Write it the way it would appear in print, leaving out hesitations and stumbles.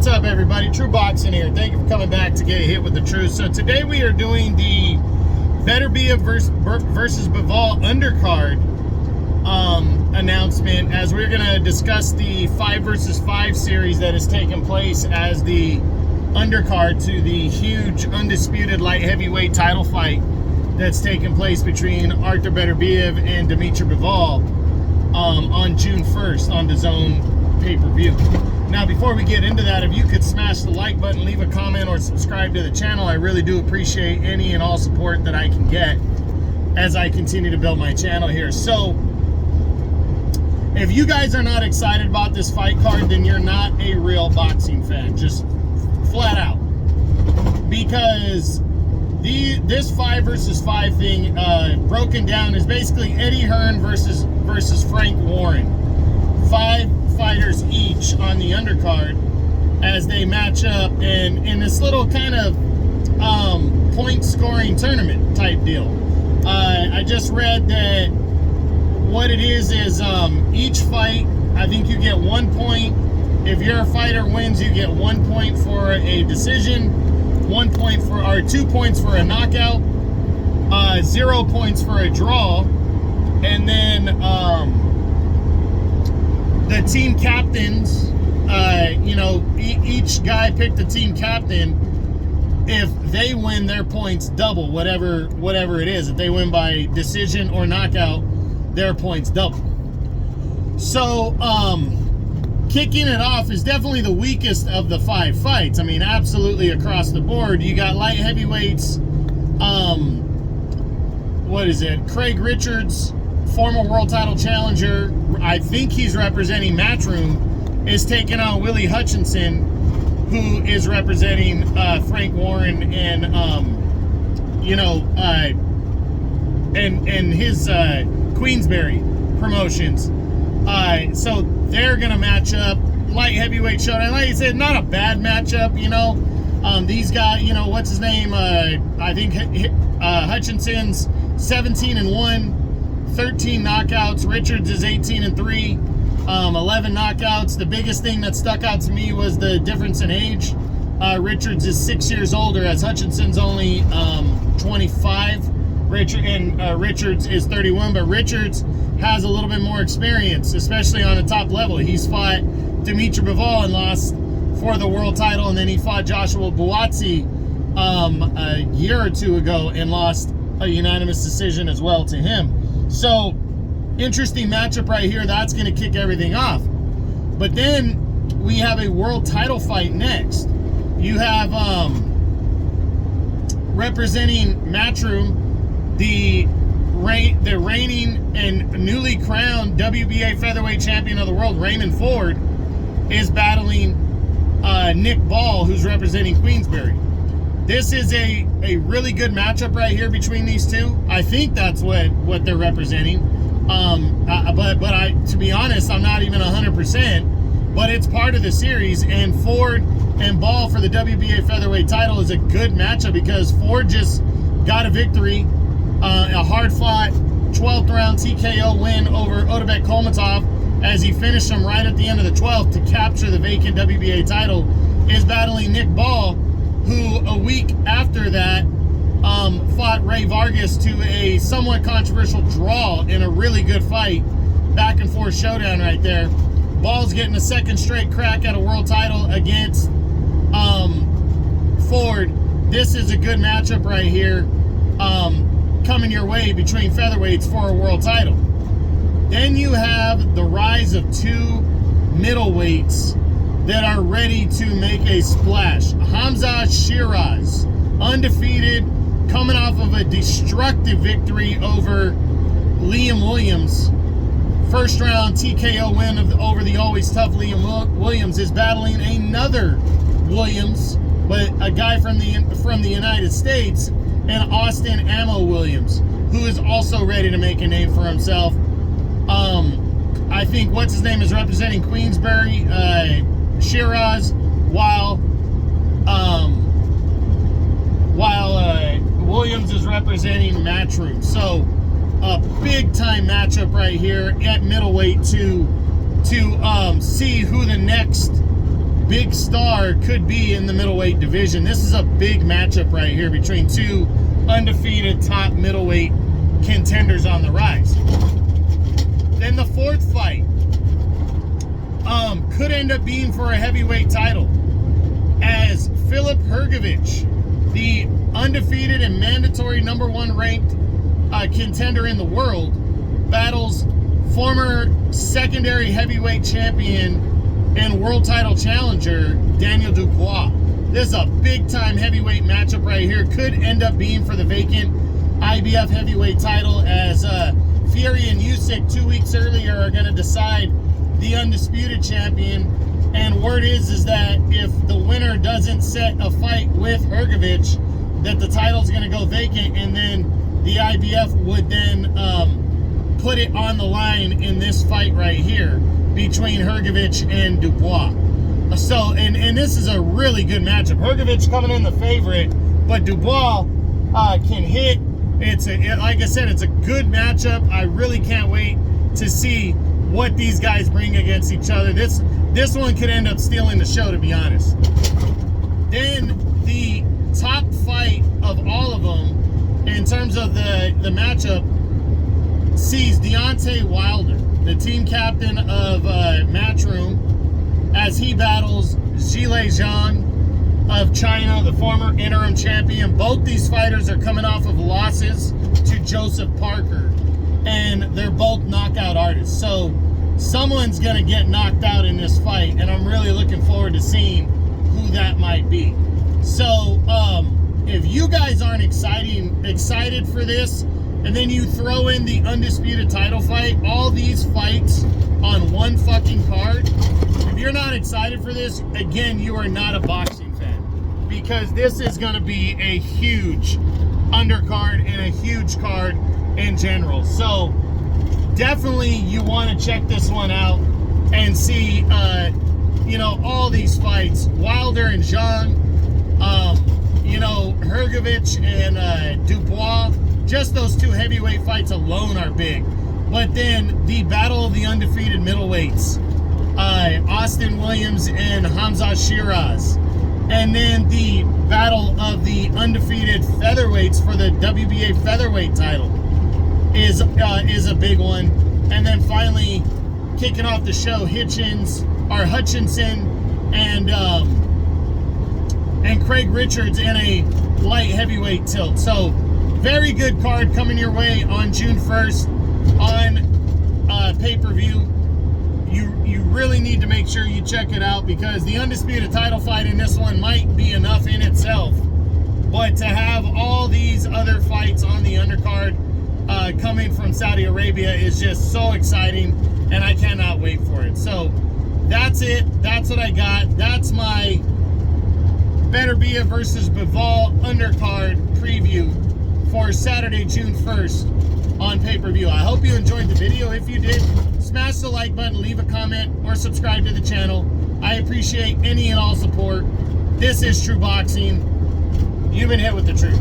What's up, everybody? True Boxing here. Thank you for coming back to get hit with the truth. So today we are doing the Beterbiev versus Bivol undercard announcement, as we're going to discuss the 5 versus 5 series that has taken place as the undercard to the huge Undisputed Light-Heavyweight Title fight that's taken place between Artur Beterbiev and Dimitri Bivol on June 1st on the DAZN pay-per-view. Now, before we get into that, if you could smash the like button, leave a comment, or subscribe to the channel, I really do appreciate any and all support that I can get as I continue to build my channel here. So, if you guys are not excited about this fight card, then you're not a real boxing fan, just flat out. Because this 5 versus 5 thing, broken down, is basically Eddie Hearn versus Frank Warren. 5 fighters each on the undercard as they match up in this little kind of point scoring tournament type deal. I just read that what it is each fight, I think you get 1 point. If your fighter wins, you get 1 point for a decision, 1 point for, or 2 points for a knockout, 0 points for a draw, and then the team captains, each guy picked a team captain. If they win, their points double, whatever it is. If they win by decision or knockout, their points double. So, kicking it off is definitely the weakest of the 5 fights. I mean, absolutely across the board. You got light heavyweights, Craig Richards, former world title challenger, I think he's representing Matchroom, is taking on Willie Hutchinson, who is representing Frank Warren and his Queensberry promotions. So they're gonna match up. Light heavyweight showdown. Like I said, not a bad matchup. These guys. What's his name? I think Hutchinson's 17-1. 13 knockouts. Richards is 18-3, 11 knockouts. The biggest thing that stuck out to me was the difference in age. Richards is 6 years older, as Hutchinson's only 25. Richards is 31, but Richards has a little bit more experience, especially on a top level. He's fought Dimitri Bivol and lost for the world title, and then he fought Joshua Buatsi a year or two ago and lost a unanimous decision as well to him. So, interesting matchup right here. That's going to kick everything off. But then we have a world title fight next. You have representing Matchroom, the reigning and newly crowned WBA featherweight champion of the world, Raymond Ford, is battling Nick Ball, who's representing Queensberry. This is a really good matchup right here between these two. I think that's what they're representing. But to be honest, I'm not even 100%. But it's part of the series, and Ford and Ball for the WBA featherweight title is a good matchup because Ford just got a victory, a hard-fought 12th round TKO win over Otabek Kolmatov, as he finished him right at the end of the 12th to capture the vacant WBA title. Is battling Nick Ball, who a week after that fought Ray Vargas to a somewhat controversial draw in a really good fight, back and forth showdown right there. Ball's getting a second straight crack at a world title against Ford. This is a good matchup right here, coming your way between featherweights for a world title. Then you have the rise of 2 middleweights that are ready to make a splash. Hamza Shiraz, undefeated, coming off of a destructive victory over Liam Williams. First round TKO win over the always tough Liam Williams, is battling another Williams, but a guy from the United States, and Austin Ammo Williams, who is also ready to make a name for himself. I think what's his name is representing Queensberry, Shiraz, while Williams is representing Matchroom. So a big time matchup right here at middleweight to see who the next big star could be in the middleweight division. This is a big matchup right here between two undefeated top middleweight contenders on the rise. Then the fourth fight could end up being for a heavyweight title, as Filip Hrgović, the undefeated and mandatory #1 ranked contender in the world, battles former secondary heavyweight champion and world title challenger Daniel Dubois. This is a big time heavyweight matchup right here. Could end up being for the vacant IBF heavyweight title, as Fury and Usyk 2 weeks earlier are going to decide the undisputed champion. And word is that if the winner doesn't set a fight with Hrgović, that the title's going to go vacant, and then the IBF would then put it on the line in this fight right here between Hrgović and Dubois. So, and this is a really good matchup. Hrgović coming in the favorite, but Dubois can hit. Like I said, it's a good matchup. I really can't wait to see what these guys bring against each other. This one could end up stealing the show, to be honest. Then the top fight of all of them, in terms of the matchup, sees Deontay Wilder, the team captain of Matchroom, as he battles Zhilei Zhang of China, the former interim champion. Both these fighters are coming off of losses to Joseph Parker, and they're both knockout artists. So someone's going to get knocked out in this fight, and I'm really looking forward to seeing who that might be. So if you guys aren't excited for this, and then you throw in the undisputed title fight, all these fights on one fucking card, if you're not excited for this, again, you are not a boxing fan, because this is going to be a huge undercard and a huge card in general. So definitely you want to check this one out and see all these fights. Wilder and Zhang, Hrgović and Dubois. Just those two heavyweight fights alone are big. But then the battle of the undefeated middleweights, Austin Williams and Hamza Shiraz. And then the battle of the undefeated featherweights for the WBA featherweight title is a big one. And then finally, kicking off the show, Hutchinson and Craig Richards in a light heavyweight tilt. So very good card coming your way on June 1st on pay-per-view. You really need to make sure you check it out, because the undisputed title fight in this one might be enough in itself, but to have all these other fights on the undercard coming from Saudi Arabia is just so exciting, and I cannot wait for it. So that's it. That's what I got. That's my Beterbiev versus Bivol undercard preview for Saturday, June 1st on pay-per-view. I hope you enjoyed the video. If you did, smash the like button, leave a comment, or subscribe to the channel. I appreciate any and all support. This is True Boxing. You've been hit with the truth.